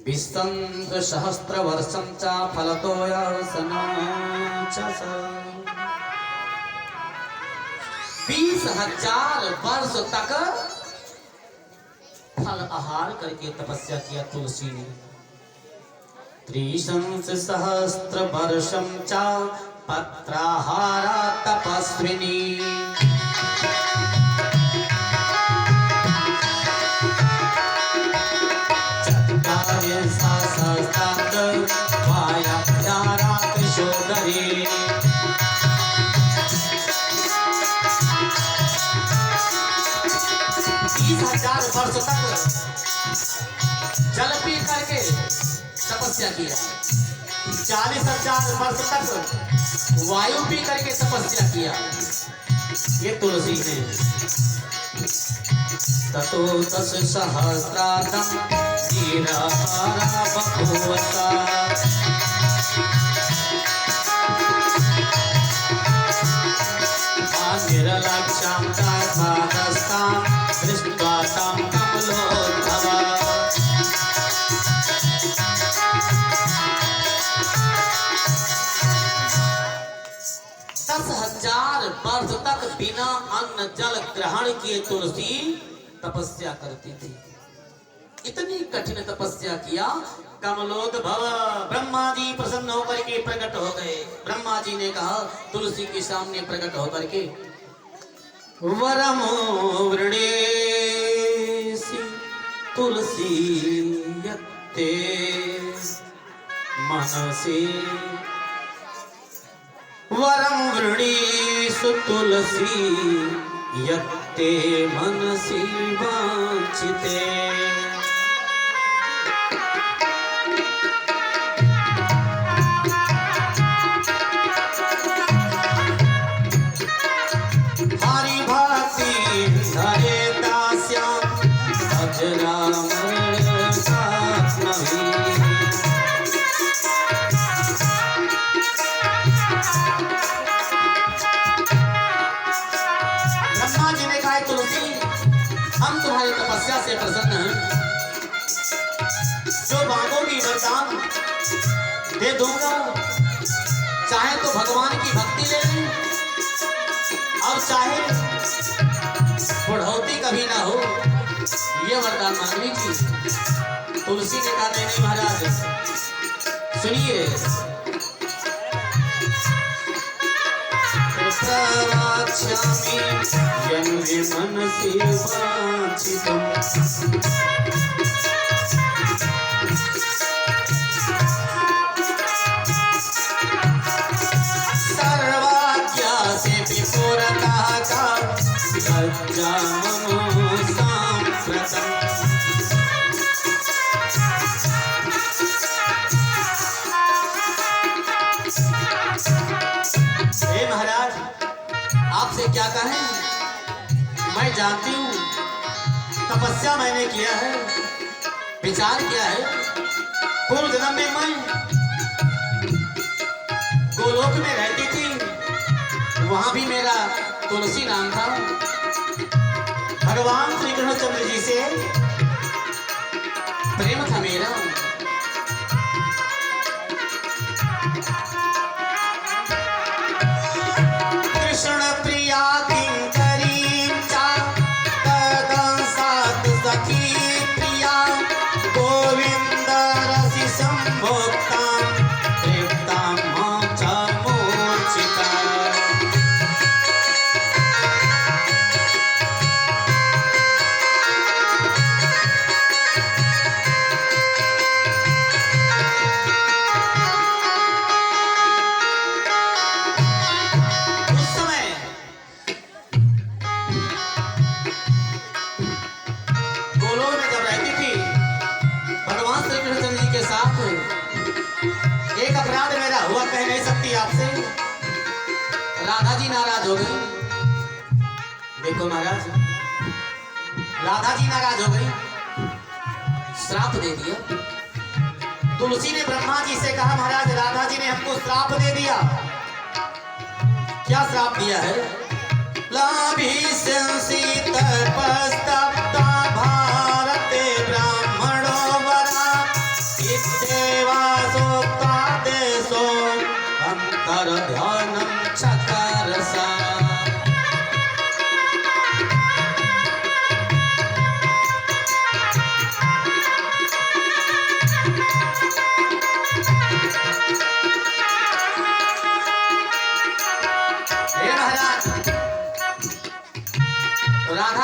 विस्तंत सहस्त्रवर्षं च फलतोऽसनं च 20,000 वर्ष तक फल आहार करके तपस्या किया तुलसी ने। त्रिशंस सहस्त्र वर्षं च पत्राहारा तपस्विनी। चत्वारि सहस्राब्द वायाख्यारा त्रिशोदरी। 20,000 वर्ष तक जल पी करके तपस्या किया। 40,000 वर्ष तक वायु पी करके तपस्या किया ये तुलसी ने। ततो 10 सहस्राब्दं नीराहारा बभूवसा। निर्लक्ष्यं तद्भागस्तां दृष्ट्वा तं कमलोद्भवा। 10,000 वर्ष तक बिना अन्न जल ग्रहण किए तुलसी तपस्या करती थी। इतनी कठिन तपस्या किया। कमलोद्भव ब्रह्मा जी प्रसन्न होकर के प्रकट हो गए। ब्रह्मा जी ने कहा तुलसी के सामने प्रकट होकर के, वरमो वृणेसि तुलसी यत्ते मनसि। वरम वृणीषु तुलसी यत्ते मनसि वांछिते। हरि भक्ति धरे दास्यां अजरामर सात्महि। ब्रह्मा जी ने कहा तुलसी हम तुम्हारी तपस्या से प्रसन्न हैं। जो मांगोगी वरदान दे दूंगा। चाहे तो भगवान की भक्ति ले लें और चाहे बुढ़ौती कभी ना हो ये वरदान मांग लीजिए। तुलसी ने कहा नहीं महाराज सुनिए। प्रवक्ष्यामि यन्मे मनसि वाञ्छितम्। सर्वाज्ञा से विपुरतः का लज्जा मनो साम्प्रतम्। हे महाराज आपसे क्या कहें। मैं जानती हूँ तपस्या मैंने किया है, विचार किया है। पूर्व जन्म में मैं गोलोक में रहती थी। वहां भी मेरा तुलसी नाम था। भगवान श्री कृष्णचंद्र जी से प्रेम था मेरा। कृष्ण प्रिया किंकरी चा तदंसात् सखी प्रिया। गोविंद रसि संभोक्तां तृप्तां मां च मूर्छिता। एक अपराध मेरा हुआ कह नहीं सकती आपसे। राधा जी नाराज हो गई। देखो महाराज राधा जी नाराज हो गई, श्राप दे दिया। तुलसी ने ब्रह्मा जी से कहा महाराज राधा जी ने हमको श्राप दे दिया। क्या श्राप दिया है। लाभी संसीत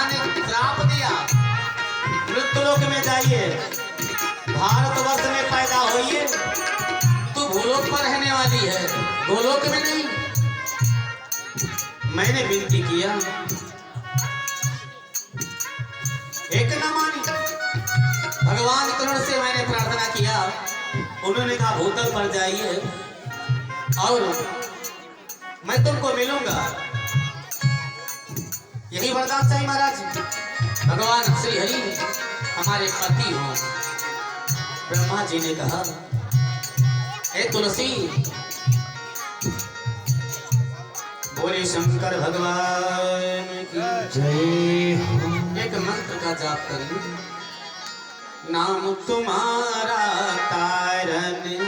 भगवान ने श्राप दिया, मृत्युलोक में जाइए, भारतवर्ष में पैदा होइए, तू भूलोक पर रहने वाली है, गोलोक में नहीं। मैंने विनती किया, एक न मानी। भगवान करुण से मैंने प्रार्थना किया, उन्होंने कहा भूतल पर जाइए और मैं तुमको मिलूंगा। यही वरदान चाहिए महाराज। भगवान श्री हरि हमारे पति हो। ब्रह्मा जी ने कहा, हे तुलसी, बोले शंकर भगवान की जय। एक मंत्र का जाप करिए, नाम तुम्हारा तारनहारा,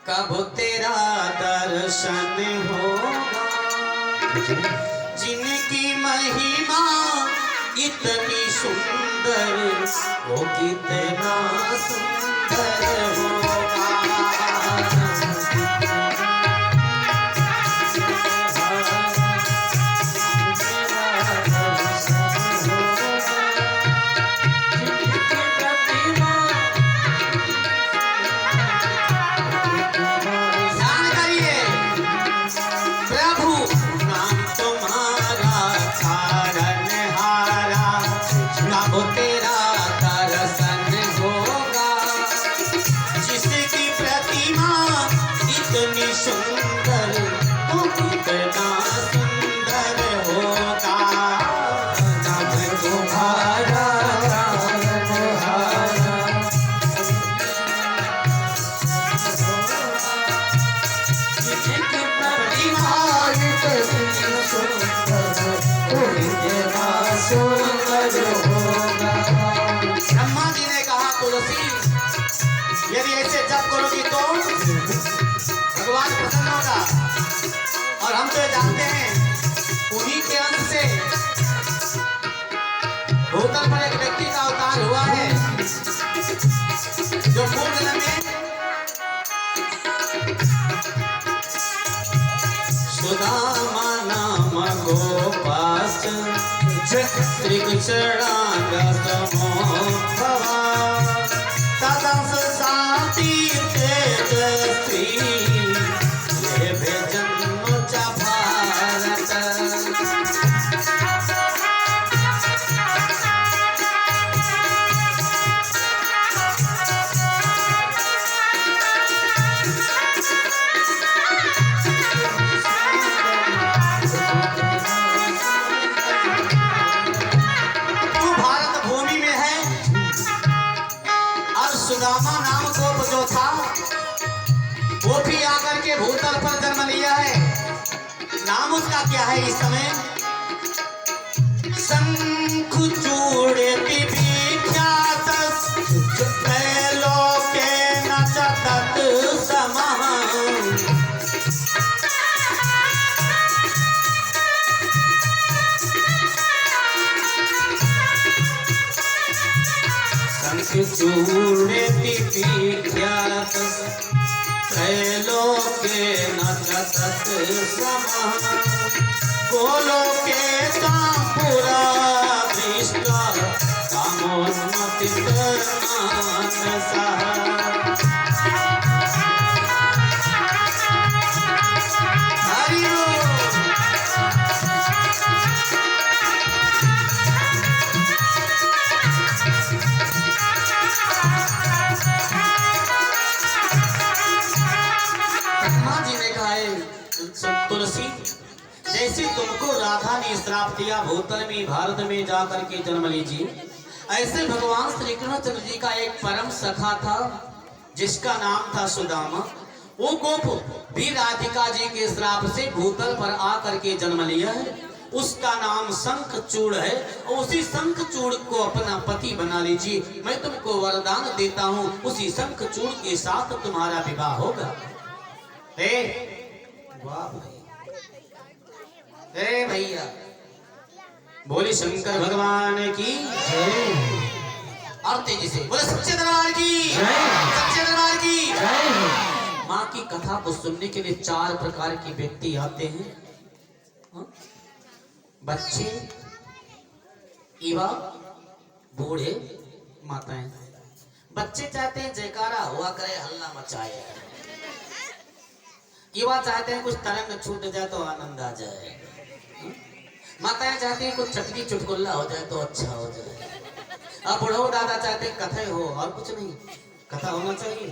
कब तेरा दर्शन होगा, जिनकी महिमा इतनी सुंदर, वो कितना सुंदर होगा। ब्रह्मा जी ने कहा, तुलसी, यदि ऐसे जप करोगी तो भगवान प्रसन्न होगा। और हम तो जानते हैं, उन्हीं के अंश से भूतल पर एक व्यक्ति का अवतार हुआ है, जो पूर्व जन्म में सुदामा नाम गोपास श्री कृष्णांग समोभवा, तदंस शांति तेजस्वी, ये भी जन्म च भारत। सुदामा नाम गोप जो था, वो भी आकर के भूतल पर जन्म लिया है। नाम उसका क्या है इस समय? शंख चूड़े विख्यात, त्रैलोक्य न तत् समः, चूड़े विख्यात, त्रैलोक्य न तत् समः, गोलोके कापुरा दृष्टा, कामोन्मत्त मानसः। हरि बोल। तुलसी, जैसे तुमको राधा ने श्राप दिया भूतल में भारत में जाकर के जन्म लीजिए, ऐसे भगवान श्री कृष्ण जी का एक परम सखा था जिसका नाम था सुदामा। वो गोप भी राधिका जी के श्राप से भूतल पर आकर के जन्म लिया है। उसका नाम शंखचूड़ है और उसी शंखचूड़ को अपना पति बना लीजिए। मैं तुमको वरदान देता हूँ, उसी शंखचूड़ के साथ तुम्हारा विवाह होगा। भैया, बोले शंकर भगवान की जय। और तेजी से बोले सच्चे दरबार की जय, सच्चे दरबार की जय। माँ की कथा को सुनने के लिए 4 प्रकार के व्यक्ति आते हैं। बच्चे युवा बूढ़े माताएं, बच्चे चाहते हैं जयकारा हुआ करे, हल्ला मचाए। युवा चाहते हैं कुछ तरंग छूट जाए तो आनंद आ जाए। माताएं चाहती हैं कुछ चटकी चुटकुल्ला हो जाए तो अच्छा हो जाए। अब बुढ़ो दादा चाहते हैं कथा हो और कुछ नहीं, कथा होना चाहिए।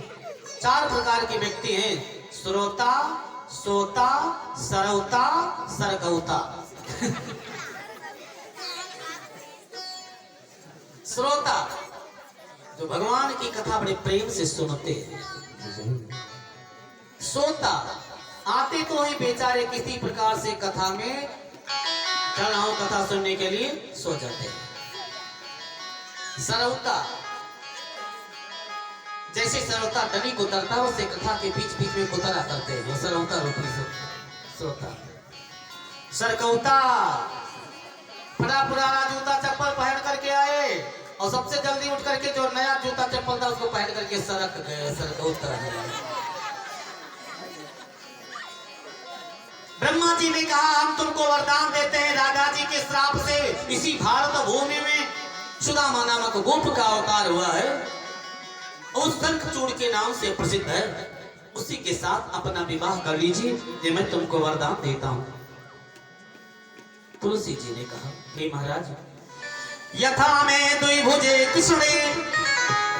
4 प्रकार के व्यक्ति हैं, श्रोता, सोता, सरौता, सरगौता। श्रोता जो भगवान की कथा बड़े प्रेम से सुनते हैं। सोता आते तो ही बेचारे किसी प्रकार से कथा में चल रहा हूं कथा सुनने के लिए सो जाते हैं। सरौता जैसे सरौता डली कुतरता उससे कथा के बीच बीच में कुतरा करते हैं, वो सरौता रूपी श्रोता। सरगौता बड़ा पुराना जूता चप्पल पहन करके आए और सबसे जल्दी उठ करके जो नया जूता चप्पल था उसको पहन करके सरक गए, सरगौता है। ब्रह्मा जी ने कहा हम तुमको वरदान देते हैं, राजा जी के श्राप से इसी भारत भूमि में सुदामा नामक गोप का अवतार हुआ है, उस शंखचूड़ के नाम से प्रसिद्ध है, उसी के साथ अपना विवाह कर लीजिए, ये मैं तुमको वरदान देता हूं। तुलसी जी ने कहा हे महाराज, यथा में द्विभुजे कृष्णे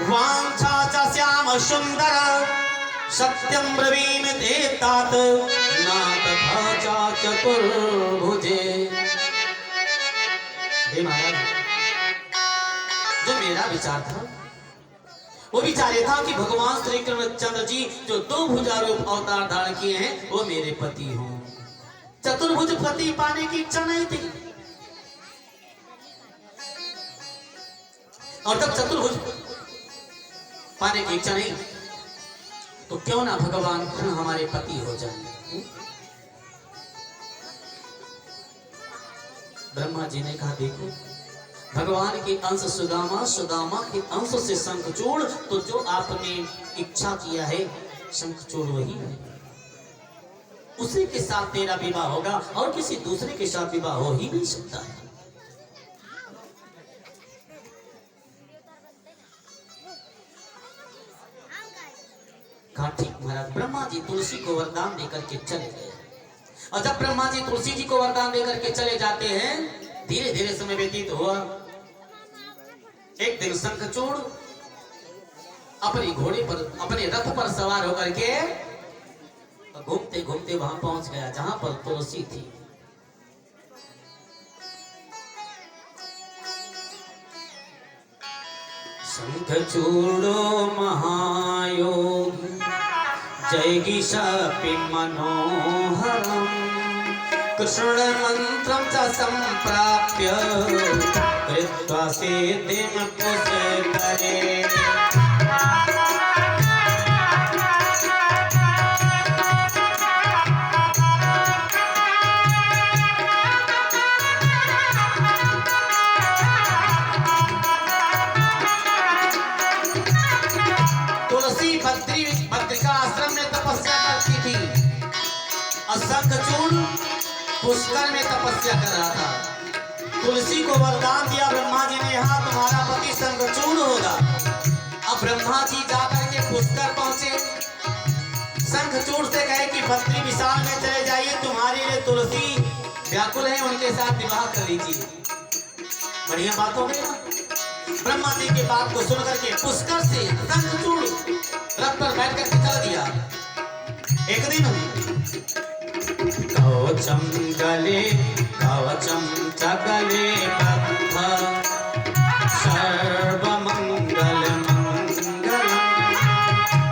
वांछा च श्याम सुंदर सत्यम ब्रवीमि ते तात ना तथा च चतुर्भुजे। हे महाराज, जो मेरा विचार था वो विचार ये था कि भगवान श्री कृष्णचंद्र जी जो 2 भुजा रूप अवतार धारण किए हैं वो मेरे पति हों। चतुर्भुज पति पाने की इच्छा नहीं थी, और जब चतुर्भुज पाने की इच्छा नहीं तो क्यों ना भगवान हमारे पति हो जाए। ब्रह्मा जी ने कहा देखो, भगवान के अंश सुदामा, सुदामा के अंश से शंखचूड़, तो जो आपने इच्छा किया है शंखचूड़ वही है, उसी के साथ तेरा विवाह होगा और किसी दूसरे के साथ विवाह हो ही नहीं सकता है। कहा ठीक महाराज। ब्रह्मा जी तुलसी को वरदान देकर के चले गए, और जब ब्रह्मा जी तुलसी जी को वरदान देकर के चले जाते हैं, धीरे धीरे समय व्यतीत हुआ। एक दिन शंखचूड़ अपने घोड़े पर, अपने रथ पर सवार होकर के घूमते घूमते वहां पहुंच गया जहां पर तुलसी थी। शंखचूड़ो महायोगी जयगी शापि मनोहरम कृष्ण मंत्रं च संप्राप्य कृत्वा सिद्धिं पुष्करे। तुलसी बद्रिका आश्रम में तपस्या करती थी और शंखचूड़ पुष्कर में तपस्या कर रहा था। तुलसी को वरदान दिया ब्रह्मा जी ने, यहाँ तुम्हारा पति शंखचूड़ होगा। अब ब्रह्मा जी जाकर के पुष्कर पहुंचे, शंखचूड़ से कहे कि बद्री विशाल में चले जाइए, तुम्हारे लिए तुलसी व्याकुल है, उनके साथ विवाह कर लीजिए। बढ़िया बात हो गई ना। ब्रह्मा जी की बात को सुन करके पुष्कर से शंखचूड़ रथ पर बैठ करके चल दिया। एक दिन कवचम गले कवचम चगले बद्ध सर्वमंगल मंगलम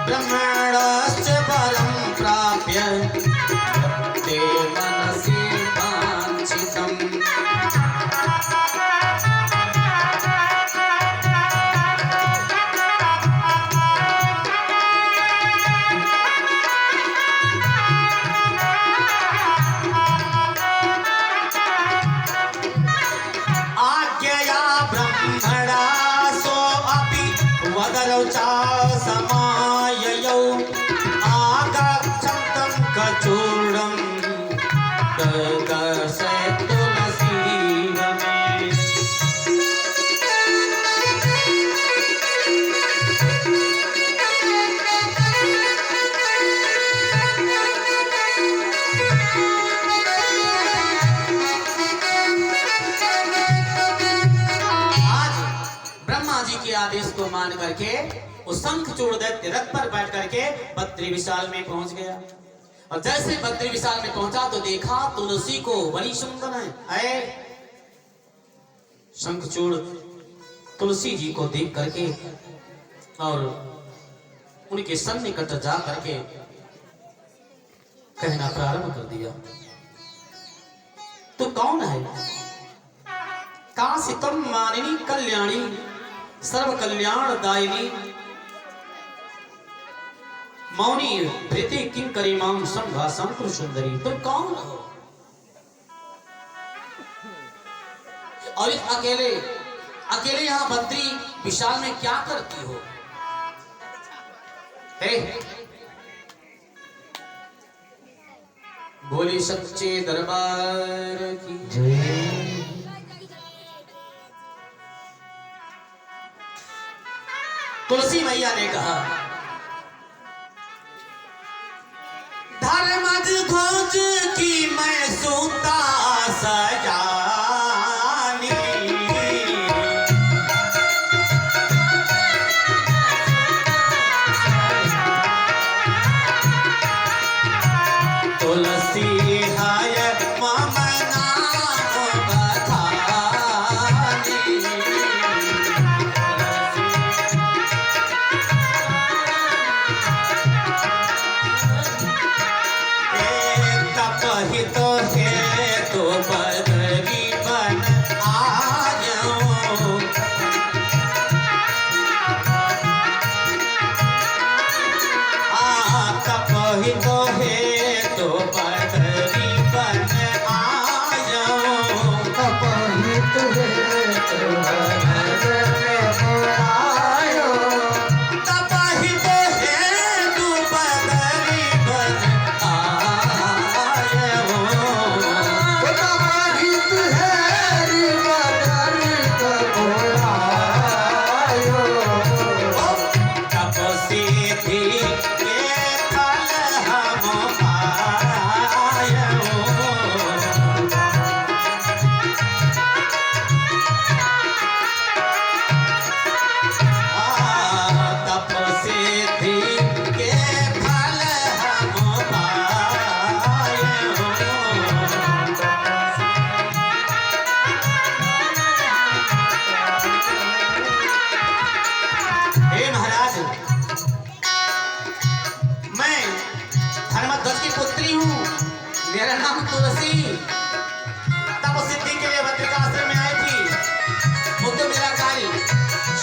ब्रह्मणश्च परं प्राप्य ते मनसि वाञ्छितम्। वदरौ च समाययौ आगच्छन्तं कचूर्णं ददर्शे तुलसी आदेश को मान करके उस शंखचूड़ दैत्य रथ पर बैठ करके बद्री विशाल में पहुंच गया। और जैसे बद्री विशाल में पहुंचा तो देखा तुलसी को बड़ी सुंदर है। अरे शंखचूड़ तुलसी जी को देख करके और उनके सन्निकट जा करके कहना प्रारंभ कर दिया, तू कौन है? कासितम मानिनी कल्याणी सर्व कल्याण दायिनी मौनी प्रीति किं करीमां संभाषं पुर सुंदरी। तुम कौन हो? और अकेले अकेले यहाँ बद्री विशाल में क्या करती हो? हे बोली सच्चे दरबार की जय। तुलसी मैया ने कहा, धर्मज ध्वज की मैं सूता सजानी, तुलसी है मम नाम बखानी, तपहित है तो बदरी बन आयो, तपहित है तो बदरी बन आयो, तपहित है तो बदरी बन आयो, तपहित है तो बदरी बन मेरा नाम तुलसी तप सिद्धि के लिए बद्रिकाश्रम में आई थी। वो तो मेरा कार्य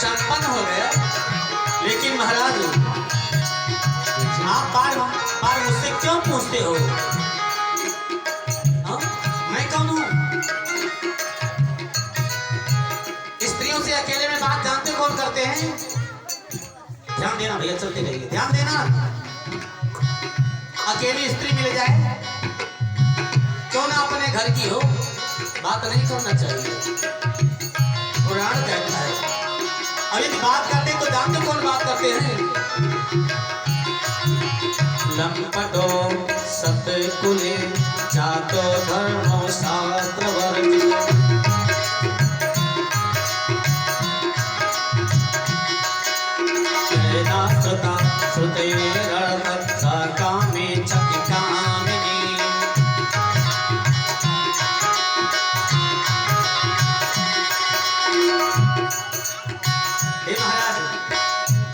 संपन्न हो गया, लेकिन महाराज आप बार बार मुझसे क्यों पूछते हो? मैं कौन हूँ? स्त्रियों से अकेले में बात जानते कौन करते हैं? ध्यान देना भैया, चलते रहिए, ध्यान देना। अकेली स्त्री मिल जाए क्यों ना अपने घर की हो, बात नहीं करना चाहिए, पुराण कहता है। और यदि बात करते तो जानते कौन बात करते हैं? लंपटो सतकुले जातो धर्मो शास्त्र वर्जितो, श्रुता श्रुतेरर्थ सा कामे चति कामिनी। हे महाराज,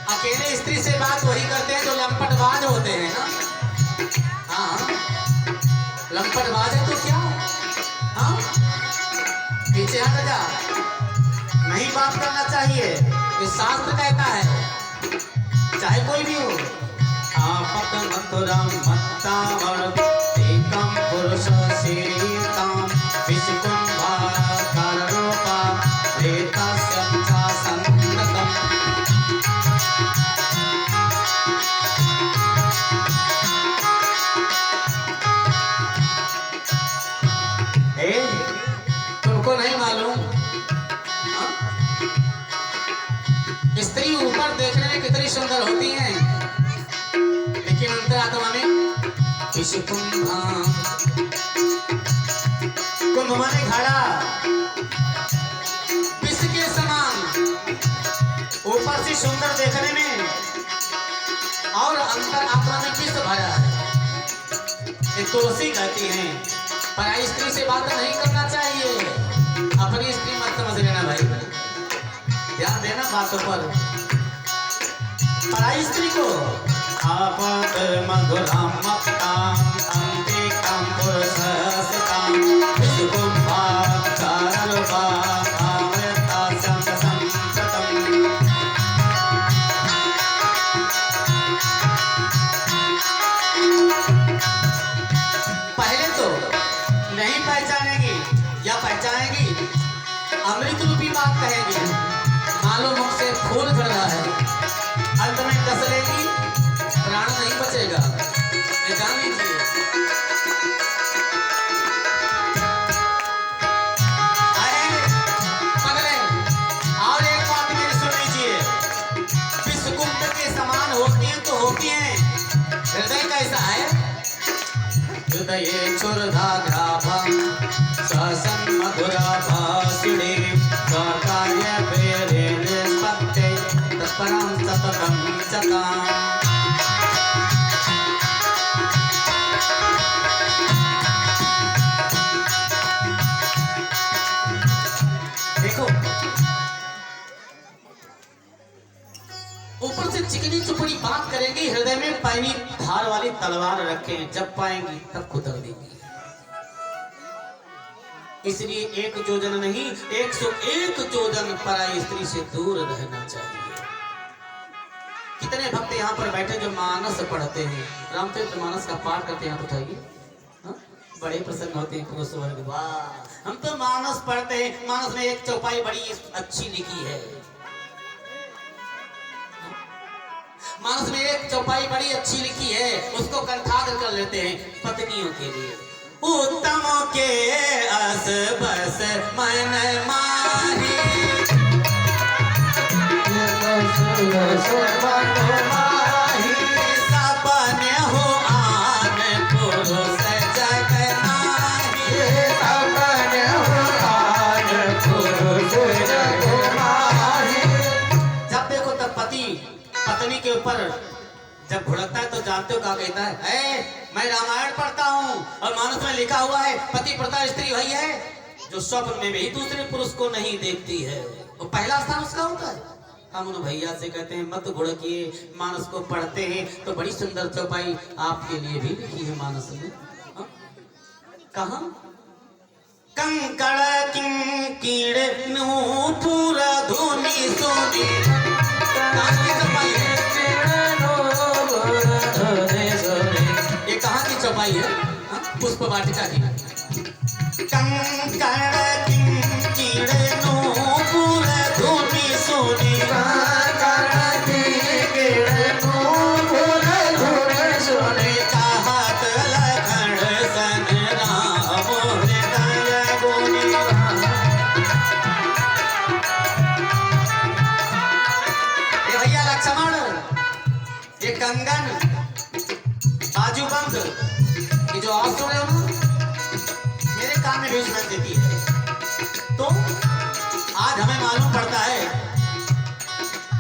अकेले स्त्री से बात वही करते हैं जो लंपटबाज होते हैं ना। हाँ, लंपटबाज है तो क्या? हाँ, पीछे हट जा, नहीं बात करना चाहिए, ये शास्त्र कहता है, चाहे कोई भी हो। आपत मथुराम मत्तावर एकम पुरुष सीताम विष्कुंभाकार रूपा रेतस्यंचा संततम। तुमको नहीं मालूम? स्त्री ऊपर देखने में कितनी सुंदर होती हैं, लेकिन अंतरात्मा में कुंभ माने घड़ा, विष के समान ऊपर और अंतर आत्मा में विष भरा है। तुलसी कहती हैं पराई स्त्री से बात नहीं करना चाहिए, अपनी स्त्री मत समझ लेना भाई, ध्यान देना बातों पर। पराई स्त्री को आपद मधुराम मक्ताम अंतिकम पुरुषस्ताम विसुकुंभाव चारुरूपा अमृता संसतम। पहले तो नहीं पहचानेगी या पहचानेगी, अमृत रूपी बात कहेगी, मालूम मुख से खून झड़ रहा है, अंत में डस लेगी, प्राण नहीं बचेगा, ये जान लीजिए। अगले और एक बात मेरी सुन लीजिए, विश्व कुंभ के समान होती हैं तो होती हैं, हृदय कैसा है? हृदय क्षुरधाग्राभं ससन मधुरा भाषिणी स्वकार्य प्रेरे निष्पत्ते तत्परं सततं चकाम। देखो ऊपर से चिकनी चुपड़ी बात करेंगी, हृदय में पैनी धार वाली तलवार रखे, जब पाएंगी तब कुतर देंगी। इसलिए एक जोजन नहीं 101 जोजन पराई स्त्री से दूर रहना चाहिए। कितने भक्त यहाँ पर बैठे जो मानस पढ़ते हैं, रामचरित्र मानस का पाठ करते हैं, उठाइए, बड़े प्रसन्न होते हैं पुरुष वर्ग। वाह, हम तो मानस पढ़ते हैं, मानस में एक चौपाई बड़ी अच्छी लिखी है, मानस में एक चौपाई बड़ी अच्छी लिखी है, उसको कंठाग्र कर लेते हैं पत्नियों के लिए। उत्तम के अस बस मन माही सपने हो आन पुरुष जग नाही, सपने हो आन पुरुष जग नाही। जब देखो तब पति पत्नी के ऊपर जब भुड़कता है तो जानते हो क्या कहता है? मैं रामायण पढ़ता हूँ और मानस में लिखा हुआ है पति प्रता स्त्री वही है जो स्वप्न में भी दूसरे पुरुष को नहीं देखती है, वो पहला स्थान उसका होता है। हम उन भैया से कहते हैं मत भुड़किए, मानस को पढ़ते हैं तो बड़ी सुंदर चौपाई आपके लिए भी लिखी है मानस में। कहाँ? कंकड़ किंकिड़ नूपुर धुनी सुनी, कहाँ की चौपाई है? ये कहाँ की चौपाई है? पुष्प वाटिका की। कंकड़ किंकिड़ नूपुर धुनी सुनी, कंकड़ किंकिड़ नूपुर धुनी सुनी, चाहत लखन सन राम हृदय गुनी। ये भैया लक्ष्मण, ये कंगन बाजूबंद, ये जो आवाज सुन रहे हो मेरे कान में भी सुनाई देती है। तो आज हमें मालूम पड़ता है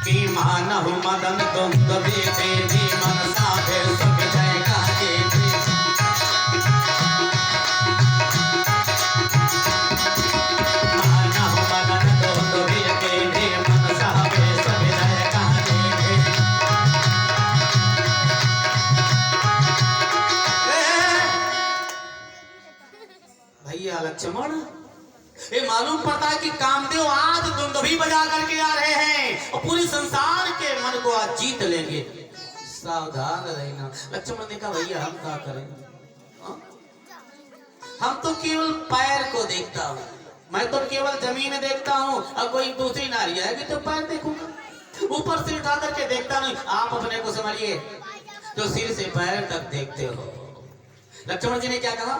कि मानहु मदन द्वंद्व देवी मनसा फिर सुख जय गाजे। मानहु मदन द्वंद्व देवी मनसा फिर सुख जय गाजे। भैया लक्ष्मण, ये मालूम पड़ता है कि कामदेव आज दुंदुभी बजा करके आ रहे हैं और पूरे संसार के मन को आज जीत लेंगे, सावधान रहना। लक्ष्मण ने कहा भैया हम क्या करें, हम तो केवल पैर को देखता हूँ, मैं तो केवल जमीन देखता हूँ, और कोई दूसरी नारी आएगी तो पैर देखूंगा, ऊपर से उठा करके देखता नहीं। आप अपने को समझिए जो सिर से पैर तक देखते हो। लक्ष्मण जी ने क्या कहा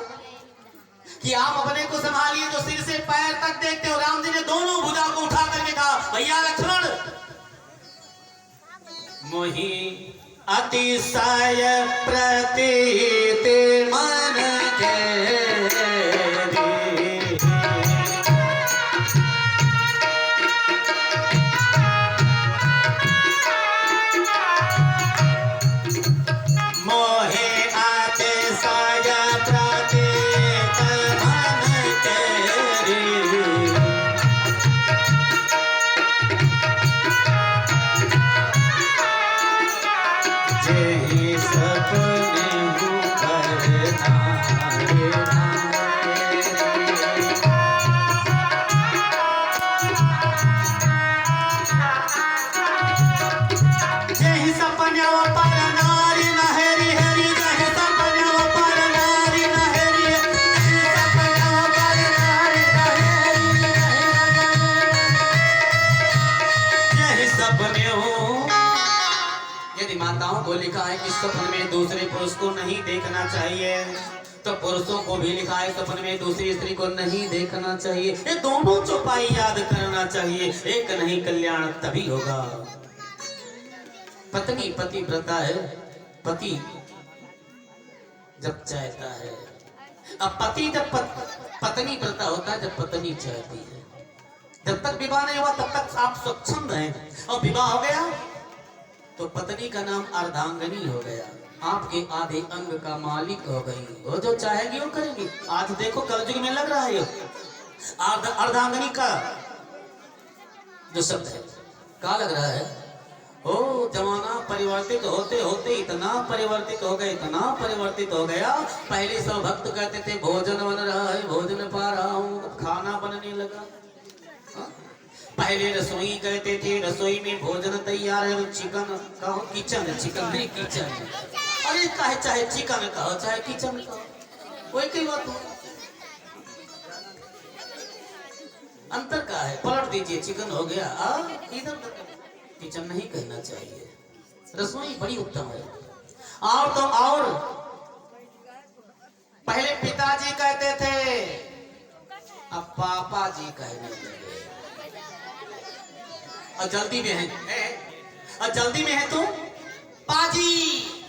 कि आप अपने को संभालिए जो सिर से पैर तक देखते हो। राम जी ने दोनों भुजा को उठा करके कहा भैया लक्ष्मण, मोहि अतिशय प्रतीति मन के कि सपन में दूसरे पुरुष को नहीं देखना चाहिए, तो पुरुषों को भी लिखा है सपन में दूसरी स्त्री को नहीं देखना चाहिए। ये दोनों चौपाई याद करना चाहिए, एक नहीं कल्याण तभी होगा। पत्नी पतिव्रता है, पति जब चाहता है, अब पति जब पत्नी व्रता होता है जब पत्नी चाहती है। जब तक विवाह नहीं हुआ तब तक आप स्वच्छंद हैं, और विवाह हो गया तो पत्नी का नाम अर्धांगिनी हो गया, आपके आधे अंग का मालिक हो गई, वो जो चाहेगी वो करेगी। आज देखो कलयुग में लग रहा है अर्धांगिनी का जो शब्द है क्या लग रहा है। ओ जमाना परिवर्तित होते होते इतना परिवर्तित हो गया, इतना परिवर्तित हो गया। पहले सब भक्त कहते थे भोजन बन रहा है, भोजन पा रहा हूँ, खाना बनने लगा। पहले रसोई कहते थे रसोई में भोजन तैयार है, चिकन कहो किचन, चिकन नहीं किचन। अरे चाहे चिकन कहो चाहे किचन कहो, कोई कई बात हो। अंतर का है, पलट दीजिए चिकन हो गया, इधर किचन नहीं कहना चाहिए। रसोई बड़ी उत्तम है। और तो और पहले पिताजी कहते थे, अब पापा जी कहने लगे। और जल्दी में है, और जल्दी में है तो पाजी।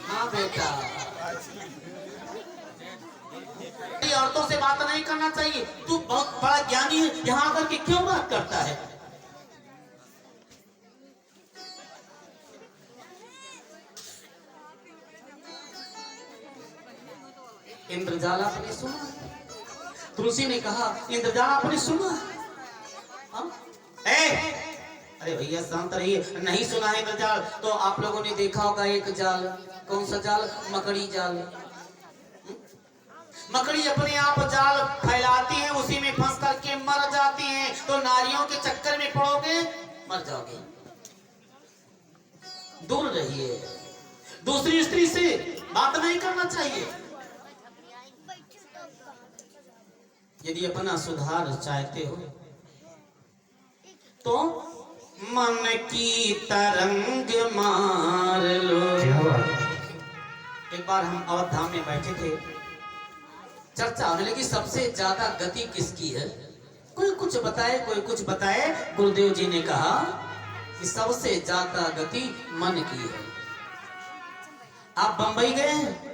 हाँ बेटा, औरतों से बात नहीं करना चाहिए, तू बहुत बड़ा ज्ञानी है, यहाँ आकर के क्यों बात करता है। इंद्रजाल आपने सुना, तुलसी ने कहा इंद्रजाल आपने सुना। अरे भैया शांत रहिए, नहीं सुना है इंद्रजाल तो आप लोगों ने देखा होगा एक जाल। कौन सा जाल? मकड़ी जाल। मकड़ी अपने आप जाल फैलाती है, उसी में फंस करके मर जाती है। तो नारियों के चक्कर में पड़ोगे मर जाओगे, दूर रहिए। दूसरी स्त्री से बात नहीं करना चाहिए। यदि अपना सुधार चाहते हो तो मन की तरंग मार लो। एक बार हम अवध धाम में बैठे थे, चर्चा होने लगी सबसे ज्यादा गति किसकी है। कोई कुछ बताए कोई कुछ बताए। गुरुदेव जी ने कहा कि सबसे ज्यादा गति मन की है। आप बंबई गए हैं?